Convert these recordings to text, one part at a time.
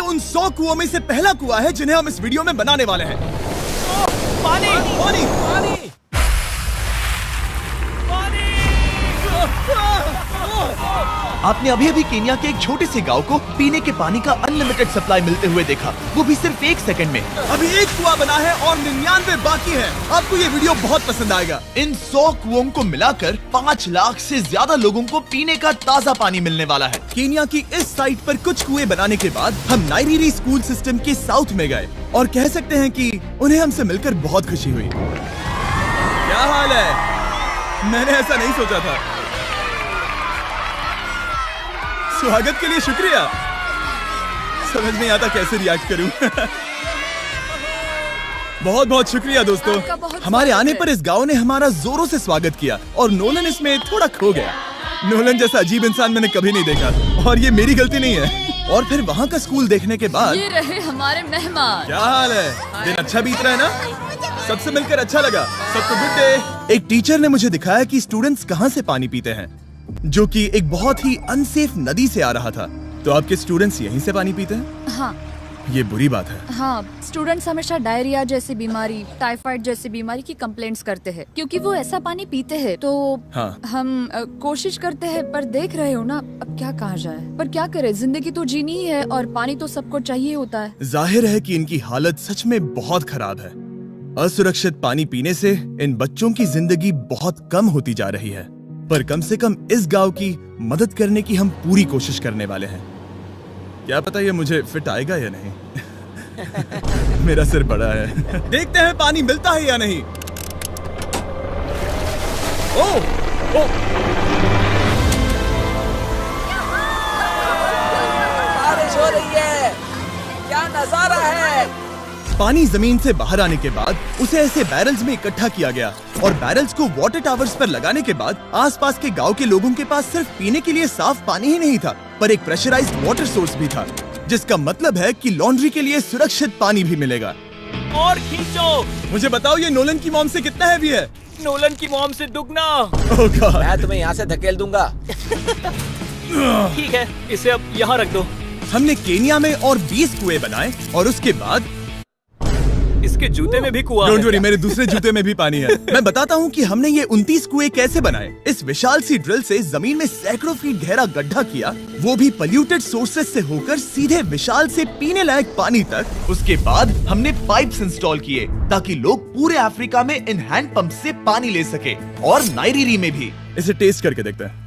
उन 100 कुओं में से पहला कुआं है जिन्हें हम इस वीडियो में बनाने वाले हैं। पानी पानी पानी आपने अभी अभी केन्या के एक छोटे से गांव को पीने के पानी का अनलिमिटेड सप्लाई मिलते हुए देखा, वो भी सिर्फ 1 सेकंड में। अभी एक कुआं बना है और 99 बाकी है। आपको ये वीडियो बहुत पसंद आएगा। इन 100 कुओं को मिलाकर 5 लाख से ज्यादा लोगों को पीने का ताज़ा पानी मिलने वाला है। केन्या की इस साइट पर कुछ कुएं बनाने के बाद हम नाइरीरी स्कूल सिस्टम के साउथ में गए और कह सकते हैं कि उन्हें हमसे मिलकर बहुत खुशी हुई। क्या हाल है? मैंने ऐसा नहीं सोचा था। स्वागत के लिए शुक्रिया। समझ नहीं आता कैसे रिएक्ट करूं। बहुत बहुत शुक्रिया दोस्तों। हमारे आने पर इस गांव ने हमारा जोरों से स्वागत किया और नोलन इसमें थोड़ा खो गया। नोलन जैसा अजीब इंसान मैंने कभी नहीं देखा और ये मेरी गलती नहीं है। और फिर वहाँ का स्कूल देखने के बाद ये रहे हमारे मेहमान। क्या हाल है? दिन अच्छा बीत रहा है ना? सबसे मिलकर अच्छा लगा। सबको गुड डे। एक टीचर ने मुझे दिखाया कि स्टूडेंट्स कहाँ से पानी पीते हैं, जो कि एक बहुत ही अनसेफ नदी से आ रहा था। तो आपके स्टूडेंट्स यहीं से पानी पीते हैं? हाँ ये बुरी बात है। हाँ, स्टूडेंट्स हमेशा डायरिया जैसी बीमारी, टाइफाइड जैसी बीमारी की कंप्लेंट्स करते हैं क्योंकि वो ऐसा पानी पीते हैं। तो हाँ। हम कोशिश करते हैं, पर देख रहे हो ना, अब क्या कहा जाए। पर क्या करे, जिंदगी तो जीनी ही है और पानी तो सबको चाहिए होता है। जाहिर है कि इनकी हालत सच में बहुत खराब है। असुरक्षित पानी पीने से इन बच्चों की जिंदगी बहुत कम होती जा रही है, पर कम से कम इस गांव की मदद करने की हम पूरी कोशिश करने वाले हैं। क्या पता ये मुझे फिट आएगा या नहीं। मेरा सिर बड़ा है। देखते हैं पानी मिलता है या नहीं। ओह, बारिश हो रही है, क्या नजारा है। पानी जमीन से बाहर आने के बाद उसे ऐसे बैरल्स में इकट्ठा किया गया और बैरल्स को वाटर टावर्स पर लगाने के बाद आसपास के गांव के लोगों के पास सिर्फ पीने के लिए साफ पानी ही नहीं था, पर एक प्रेशराइज्ड वाटर सोर्स भी था, जिसका मतलब है कि लॉन्ड्री के लिए सुरक्षित पानी भी मिलेगा। और खींचो। मुझे बताओ ये नोलन की मॉम से कितना हैवी है? नोलन की मॉम से दुगना। Oh God। मैं तुम्हें यहाँ से धकेल दूंगा। ठीक है, इसे अब यहाँ रख दो। हमने केन्या में और 20 कुएं बनाए और उसके बाद इसके जूते में भी कुआं डोंट है। वरी, मेरे दूसरे जूते में भी पानी है। मैं बताता हूँ कि हमने ये 29 कुएं कैसे बनाए। इस विशाल सी ड्रिल से जमीन में सैकड़ों फीट गहरा गड्ढा किया, वो भी पॉल्यूटेड सोर्सेज से होकर सीधे विशाल से पीने लायक पानी तक। उसके बाद हमने पाइप्स इंस्टॉल किए ताकि लोग पूरे अफ्रीका में इन हैंड पंप से पानी ले सके और नाइरीरी में भी। इसे टेस्ट करके देखते हैं।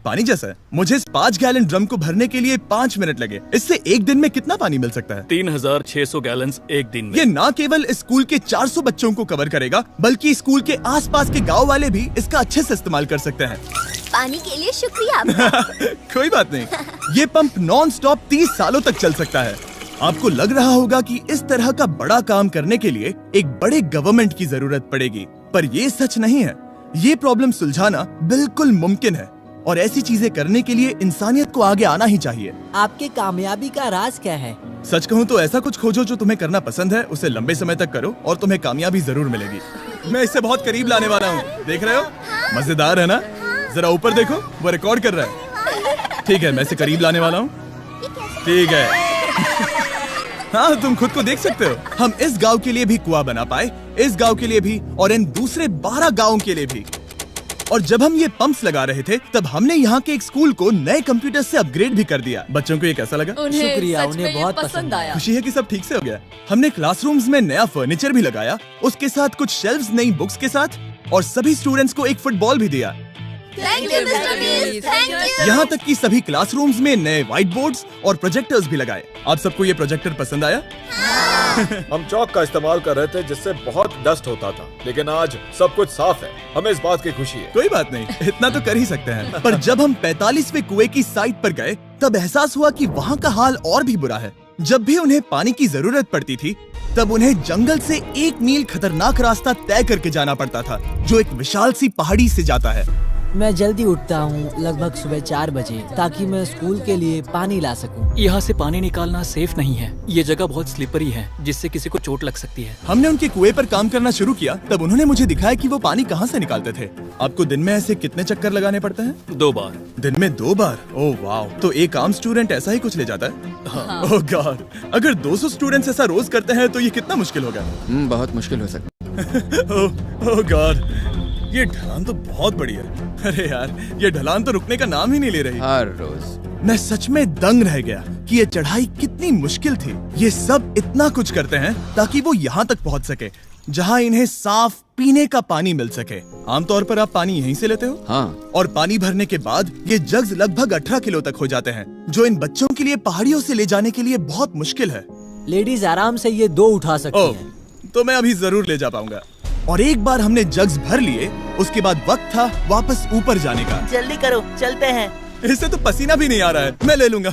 पानी जैसा है। मुझे इस 5 गैलन ड्रम को भरने के लिए 5 मिनट लगे। इससे एक दिन में कितना पानी मिल सकता है? 3600 गैलन्स एक दिन में। ये न केवल स्कूल के 400 बच्चों को कवर करेगा, बल्कि स्कूल के आसपास के गांव वाले भी इसका अच्छे से इस्तेमाल कर सकते हैं। पानी के लिए शुक्रिया आपका। कोई बात नहीं। ये पंप नॉन स्टॉप 30 सालों तक चल सकता है। आपको लग रहा होगा कि इस तरह का बड़ा काम करने के लिए एक बड़े गवर्नमेंट की जरूरत पड़ेगी, पर ये सच नहीं है। ये प्रॉब्लम सुलझाना बिल्कुल मुमकिन है और ऐसी चीजें करने के लिए इंसानियत को आगे आना ही चाहिए। आपके कामयाबी का राज क्या है? सच कहूँ तो ऐसा कुछ खोजो जो तुम्हें करना पसंद है, उसे लंबे समय तक करो और तुम्हें कामयाबी जरूर मिलेगी। मैं इसे बहुत करीब लाने वाला हूँ, देख रहे हो? मजेदार है ना? जरा ऊपर देखो, वो रिकॉर्ड कर रहा है। ठीक है, मैं इसे करीब लाने वाला हूँ। ठीक है। हाँ, तुम खुद को देख सकते हो। हम इस गांव के लिए भी कुआं बना पाए, इस गांव के लिए भी और इन दूसरे 12 गांवों के लिए भी। और जब हम ये पंप्स लगा रहे थे, तब हमने यहाँ के एक स्कूल को नए कंप्यूटर से अपग्रेड भी कर दिया। बच्चों को ये कैसा लगा? शुक्रिया, सच में उन्हें ये बहुत पसंद आया। खुशी है कि सब ठीक से हो गया। हमने क्लासरूम्स में नया फर्नीचर भी लगाया, उसके साथ कुछ शेल्व्स नई बुक्स के साथ, और सभी स्टूडेंट्स को एक फुटबॉल भी दिया। Thank you mister beast, thank you. यहाँ तक कि सभी क्लासरूम्स में नए व्हाइट बोर्ड्स और प्रोजेक्टर्स भी लगाए। आप सबको ये प्रोजेक्टर पसंद आया? हम चौक का इस्तेमाल कर रहे थे जिससे बहुत डस्ट होता था, लेकिन आज सब कुछ साफ है। हमें इस बात की खुशी है। कोई बात नहीं, इतना तो कर ही सकते हैं। पर जब हम 45वें कुएं की साइट पर गए, तब एहसास हुआ कि वहाँ का हाल और भी बुरा है। जब भी उन्हें पानी की जरूरत पड़ती थी, तब उन्हें जंगल से 1 मील खतरनाक रास्ता तय करके जाना पड़ता था, जो एक विशाल सी पहाड़ी से जाता है। मैं जल्दी उठता हूँ, लगभग सुबह 4 बजे, ताकि मैं स्कूल के लिए पानी ला सकूँ। यहाँ से पानी निकालना सेफ नहीं है। ये जगह बहुत स्लिपरी है, जिससे किसी को चोट लग सकती है। हमने उनके कुएं पर काम करना शुरू किया, तब उन्होंने मुझे दिखाया कि वो पानी कहाँ से निकालते थे। आपको दिन में ऐसे कितने चक्कर लगाने पड़ते हैं? 2 बार। दिन में 2 बार? ओह वाह, तो एक आम स्टूडेंट ऐसा ही कुछ ले जाता है? हाँ। ओह गॉड, अगर 200 स्टूडेंट्स ऐसा रोज करते हैं तो ये कितना मुश्किल होगा? बहुत मुश्किल हो सकता है। ओह गॉड, ये ढलान तो बहुत बड़ी है। अरे यार, ये ढलान तो रुकने का नाम ही नहीं ले रही। हर रोज मैं सच में दंग रह गया कि ये चढ़ाई कितनी मुश्किल थी। ये सब इतना कुछ करते हैं ताकि वो यहाँ तक पहुँच सके, जहाँ इन्हें साफ पीने का पानी मिल सके। आमतौर पर आप पानी यहीं से लेते हो? हाँ। और पानी भरने के बाद ये जग्स लगभग 18 किलो तक हो जाते हैं, जो इन बच्चों के लिए पहाड़ियों से ले जाने के लिए बहुत मुश्किल है। लेडीज आराम से ये 2 उठा सकती हैं। तो मैं अभी जरूर ले जा पाऊंगा। और एक बार हमने जग्स भर लिए, उसके बाद वक्त था वापस ऊपर जाने का। जल्दी करो, चलते हैं। इससे तो पसीना भी नहीं आ रहा है। मैं ले लूंगा।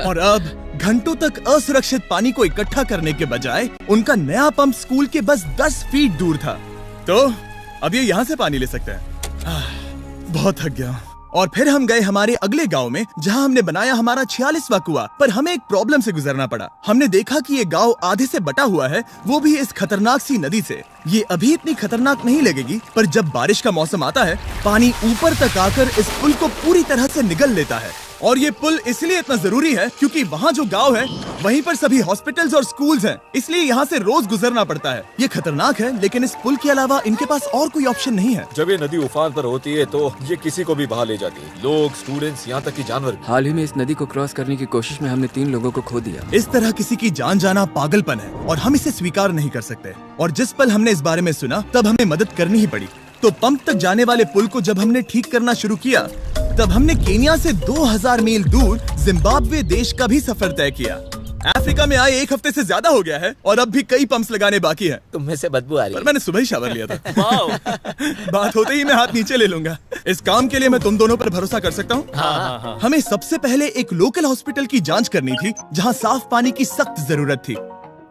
और अब घंटों तक असुरक्षित पानी को इकट्ठा करने के बजाय उनका नया पंप स्कूल के बस 10 फीट दूर था, तो अब ये यहाँ से पानी ले सकते हैं। बहुत थक गया। और फिर हम गए हमारे अगले गांव में, जहां हमने बनाया हमारा 46वां कुआं। पर हमें एक प्रॉब्लम से गुजरना पड़ा। हमने देखा कि ये गांव आधे से बटा हुआ है, वो भी इस खतरनाक सी नदी से। ये अभी इतनी खतरनाक नहीं लगेगी, पर जब बारिश का मौसम आता है, पानी ऊपर तक आकर इस पुल को पूरी तरह से निगल लेता है। और ये पुल इसलिए इतना जरूरी है क्योंकि वहाँ जो गांव है, वहीं पर सभी हॉस्पिटल्स और स्कूल्स हैं, इसलिए यहाँ से रोज गुजरना पड़ता है। ये खतरनाक है, लेकिन इस पुल के अलावा इनके पास और कोई ऑप्शन नहीं है। जब ये नदी उफान पर होती है तो ये किसी को भी बहा ले जाती है, लोग, स्टूडेंट्स, यहाँ तक कि जानवर भी। हाल ही में इस नदी को क्रॉस करने की कोशिश में हमने 3 लोगों को खो दिया। इस तरह किसी की जान जाना पागलपन है और हम इसे स्वीकार नहीं कर सकते। और जिस पल हमने इस बारे में सुना, तब हमें मदद करनी ही पड़ी। तो पंप तक जाने वाले पुल को जब हमने ठीक करना शुरू किया, तब हमने केन्या से 2000 मील दूर जिम्बाब्वे देश का भी सफर तय किया। अफ्रीका में आए 1 हफ्ते से ज्यादा हो गया है और अब भी कई पंप्स लगाने बाकी हैं। तुम में से बदबू आ रही है। पर मैंने सुबह ही शावर लिया था। बात होते ही मैं हाथ नीचे ले लूंगा। इस काम के लिए मैं तुम दोनों पर भरोसा कर सकता हूँ? हाँ। हमें सबसे पहले एक लोकल हॉस्पिटल की जांच करनी थी, जहाँ साफ पानी की सख्त जरूरत थी।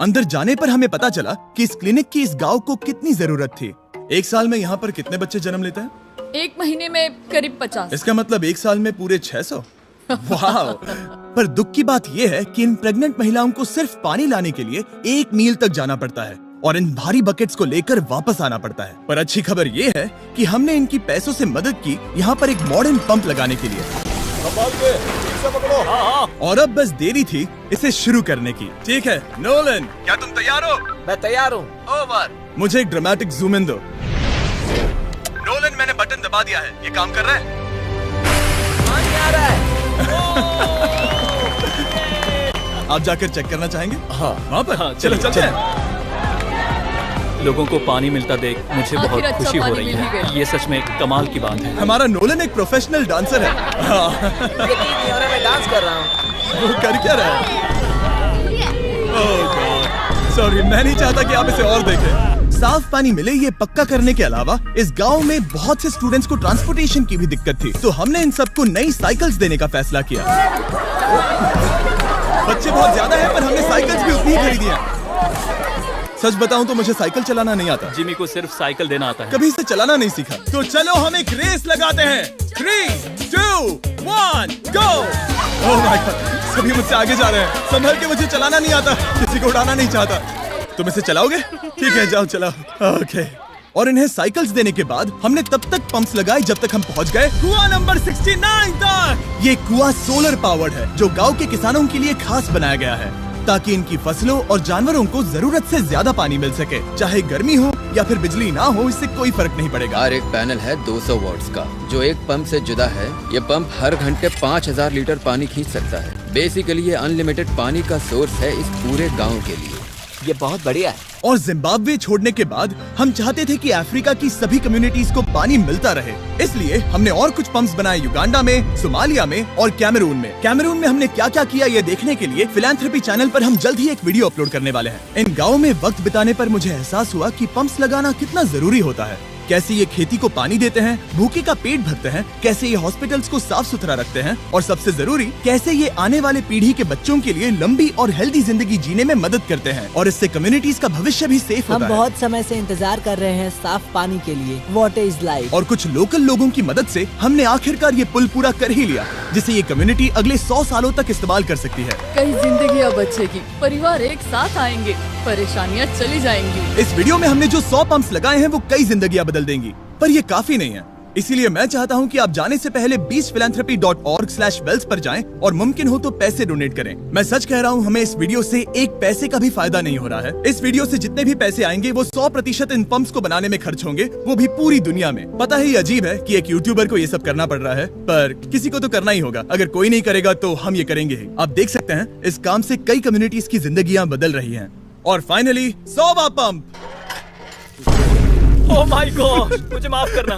अंदर जाने पर हमें पता चला कि इस क्लिनिक की इस गाँव को कितनी जरूरत थी। 1 साल में यहाँ पर कितने बच्चे जन्म लेते हैं? 1 महीने में करीब 50। इसका मतलब 1 साल में पूरे 600। वाह! पर दुख की बात यह है कि इन प्रेग्नेंट महिलाओं को सिर्फ पानी लाने के लिए 1 मील तक जाना पड़ता है और इन भारी बकेट्स को लेकर वापस आना पड़ता है। पर अच्छी खबर ये है कि हमने इनकी पैसों से मदद की यहाँ पर एक मॉडर्न पंप लगाने के लिए। और अब बस देरी थी इसे शुरू करने की। ठीक है नोलन, क्या तुम तैयार हो? मैं तैयार हूँ। ओवर। मुझे एक ड्रामेटिक जूम इन दो। नोलन, मैंने बटन दबा दिया है, ये काम कर रहा है? पानी आ रहा है। आप जाकर चेक करना चाहेंगे? हाँ। वहाँ पर? हाँ, चलो चलते हैं। लोगों को पानी मिलता देख मुझे आखिर बहुत अच्छा खुशी हो पानी रही मिल ही है। गया। ये सच में कमाल की बात है। हमारा नोलन एक प्रोफेशनल डांसर है। हाँ। यकीन नहीं हो रहा, मैं डांस कर रहा हूँ। वो कर क्या रहा है? ओह गॉड, सॉरी, मैं नहीं चाहता कि आप इसे और देखें। साफ पानी मिले ये पक्का करने के अलावा इस गांव में बहुत से स्टूडेंट्स को ट्रांसपोर्टेशन की भी दिक्कत थी, तो हमने इन सबको नई साइकिल्स देने का फैसला किया। बच्चे बहुत ज्यादा हैं, पर हमने साइकिल्स भी उतनी ही खरीदी हैं। सच बताऊं तो मुझे साइकिल चलाना नहीं आता। जिमी को सिर्फ साइकिल देना आता है। कभी इसे चलाना नहीं सीखा। तो चलो हम एक रेस लगाते हैं। 3, 2, 1, गो! ओह माय गॉड, सभी मुझसे आगे जा रहे हैं। संभल के, मुझे चलाना नहीं आता, किसी को उड़ाना नहीं चाहता। तुम इसे चलाओगे? ठीक है, जाओ चलाओ। ओके। और इन्हें साइकिल्स देने के बाद हमने तब तक पंप्स लगाए जब तक हम पहुंच गए कुआं नंबर 69 तक। ये कुआं सोलर पावर्ड है, जो गांव के किसानों के लिए खास बनाया गया है, ताकि इनकी फसलों और जानवरों को जरूरत से ज्यादा पानी मिल सके। चाहे गर्मी हो या फिर बिजली ना हो, इससे कोई फर्क नहीं पड़ेगा। हर एक पैनल है 200 वॉट्स का, जो एक पंप से जुदा है। ये पंप हर घंटे 5000 लीटर पानी खींच सकता है। बेसिकली ये अनलिमिटेड पानी का सोर्स है इस पूरे गाँव के लिए। ये बहुत बढ़िया है। और जिम्बाब्वे छोड़ने के बाद हम चाहते थे कि अफ्रीका की सभी कम्युनिटीज को पानी मिलता रहे, इसलिए हमने और कुछ पंप्स बनाए युगांडा में, सोमालिया में और कैमरून में। कैमरून में हमने क्या क्या किया ये देखने के लिए फिलैंथ्रोपी चैनल पर हम जल्द ही एक वीडियो अपलोड करने वाले हैं। इन गाँव में वक्त बिताने पर मुझे एहसास हुआ कि पंप्स लगाना कितना जरूरी होता है। कैसे ये खेती को पानी देते हैं, भूखे का पेट भरते हैं, कैसे ये हॉस्पिटल्स को साफ सुथरा रखते हैं और सबसे जरूरी कैसे ये आने वाले पीढ़ी के बच्चों के लिए लंबी और हेल्दी जिंदगी जीने में मदद करते हैं और इससे कम्युनिटीज का भविष्य भी सेफ हम होता है। बहुत समय से इंतजार कर रहे हैं साफ पानी के लिए। Water is life. और कुछ लोकल लोगों की मदद से हमने आखिरकार ये पुल पूरा कर ही लिया, जिसे ये कम्युनिटी अगले 100 सालों तक इस्तेमाल कर सकती है। कई जिंदगियां बचेगी, परिवार एक साथ आएंगे, परेशानियां चली जाएंगी। इस वीडियो में हमने जो 100 पंप्स लगाए हैं वो कई जिंदगियां बदल देंगी, पर ये काफी नहीं है। इसीलिए मैं चाहता हूं कि आप जाने से पहले beachphilanthropy.org/wells पर जाएं और मुमकिन हो तो पैसे डोनेट करें। मैं सच कह रहा हूं, हमें इस वीडियो से एक पैसे का भी फायदा नहीं हो रहा है। इस वीडियो से जितने भी पैसे आएंगे वो 100% इन पंप्स को बनाने में खर्च होंगे, वो भी पूरी दुनिया में। पता है ये अजीब है कि एक यूट्यूबर को ये सब करना पड़ रहा है, पर किसी को तो करना ही होगा। अगर कोई नहीं करेगा तो हम ये करेंगे ही। आप देख सकते हैं इस काम से कई कम्युनिटीज की जिंदगियां बदल रही हैं। और फाइनली 100वां पंप। ओह माय गॉड, मुझे माफ करना।